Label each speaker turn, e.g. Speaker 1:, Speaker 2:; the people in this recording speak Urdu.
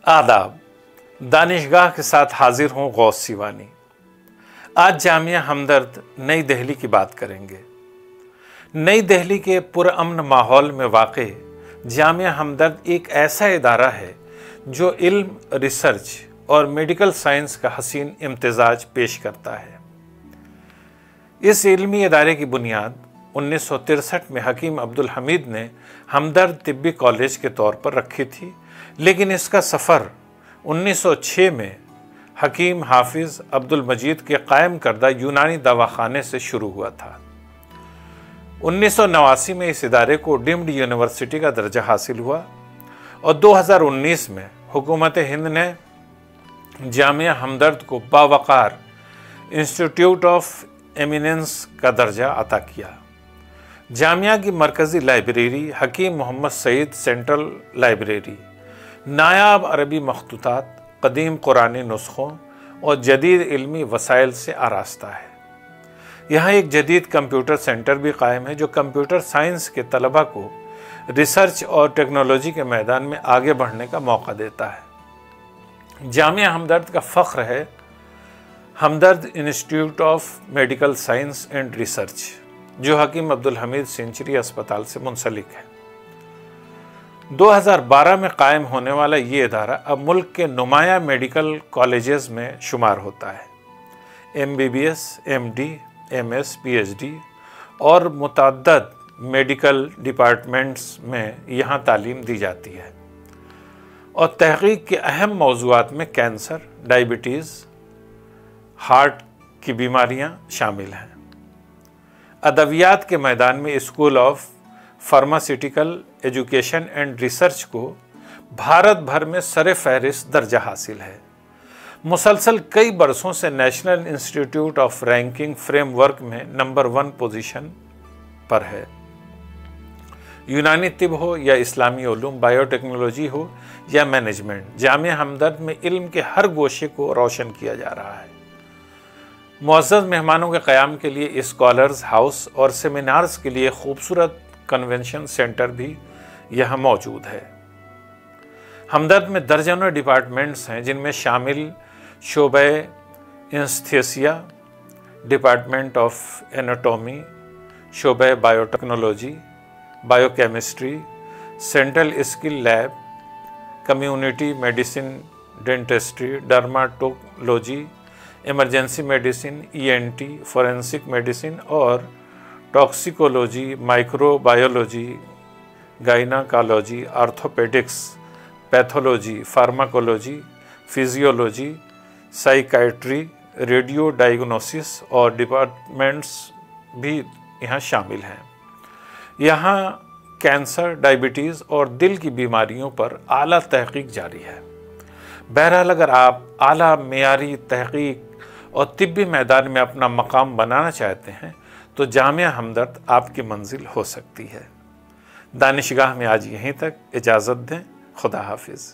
Speaker 1: آداب، دانشگاہ کے ساتھ حاضر ہوں غوث سیوانی۔ آج جامعہ ہمدرد نئی دہلی کی بات کریں گے۔ نئی دہلی کے پرامن ماحول میں واقع جامعہ ہمدرد ایک ایسا ادارہ ہے جو علم، ریسرچ اور میڈیکل سائنس کا حسین امتزاج پیش کرتا ہے۔ اس علمی ادارے کی بنیاد 1963 میں حکیم عبدالحمید نے ہمدرد طبی کالج کے طور پر رکھی تھی، لیکن اس کا سفر 1906 میں حکیم حافظ عبدالمجید کے قائم کردہ یونانی دواخانے سے شروع ہوا تھا۔ 1989 میں اس ادارے کو ڈیمڈ یونیورسٹی کا درجہ حاصل ہوا اور 2019 میں حکومت ہند نے جامعہ ہمدرد کو باوقار انسٹیٹیوٹ آف ایمیننس کا درجہ عطا کیا۔ جامعہ کی مرکزی لائبریری حکیم محمد سعید سینٹرل لائبریری نایاب عربی مخطوطات، قدیم قرآنی نسخوں اور جدید علمی وسائل سے آراستہ ہے۔ یہاں ایک جدید کمپیوٹر سینٹر بھی قائم ہے جو کمپیوٹر سائنس کے طلبہ کو ریسرچ اور ٹیکنالوجی کے میدان میں آگے بڑھنے کا موقع دیتا ہے۔ جامعہ ہمدرد کا فخر ہے Hamdard institute of medical science and research, جو حکیم عبدالحمید سینچری اسپتال سے منسلک ہے۔ 2012 میں قائم ہونے والا یہ ادارہ اب ملک کے نمایاں میڈیکل کالجز میں شمار ہوتا ہے۔ MBBS، MD، MS، PhD اور متعدد میڈیکل ڈپارٹمنٹس میں یہاں تعلیم دی جاتی ہے اور تحقیق کے اہم موضوعات میں کینسر، ڈائبٹیز، ہارٹ کی بیماریاں شامل ہیں۔ ادویات کے میدان میں school of pharmaceutical education and research کو بھارت بھر میں سر فہرست درجہ حاصل ہے۔ مسلسل کئی برسوں سے national institute of ranking frame work میں نمبر 1 پوزیشن پر ہے۔ یونانی طب ہو یا اسلامی علوم، بائیو ٹیکنالوجی ہو یا مینجمنٹ، جامعہ ہمدرد میں علم کے ہر گوشے کو روشن کیا جا رہا ہے۔ معزز مہمانوں کے قیام کے لیے اسکالرز ہاؤس اور سیمینارز کے لیے خوبصورت کنونشن سینٹر بھی یہاں موجود ہے۔ ہمدرد میں درجنوں ڈپارٹمنٹس ہیں، جن میں شامل شعبہ اینستھیسیا، ڈپارٹمنٹ آف ایناٹومی، شعبہ biotechnology, biochemistry, central skill lab, community medicine, dentistry, dermatology, emergency medicine, ENT، forensic medicine اور toxicology, microbiology, gynaecology, orthopaedics, pathology, pharmacology, physiology, psychiatry, radio diagnosis اور ڈپارٹمنٹس بھی یہاں شامل ہیں۔ یہاں کینسر، ڈائبٹیز اور دل کی بیماریوں پر اعلیٰ تحقیق جاری ہے۔ بہرحال اگر آپ اعلیٰ معیاری تحقیق اور طبی میدان میں اپنا مقام بنانا چاہتے ہیں تو جامعہ ہمدرد آپ کی منزل ہو سکتی ہے۔ دانشگاہ میں آج یہیں تک، اجازت دیں، خدا حافظ۔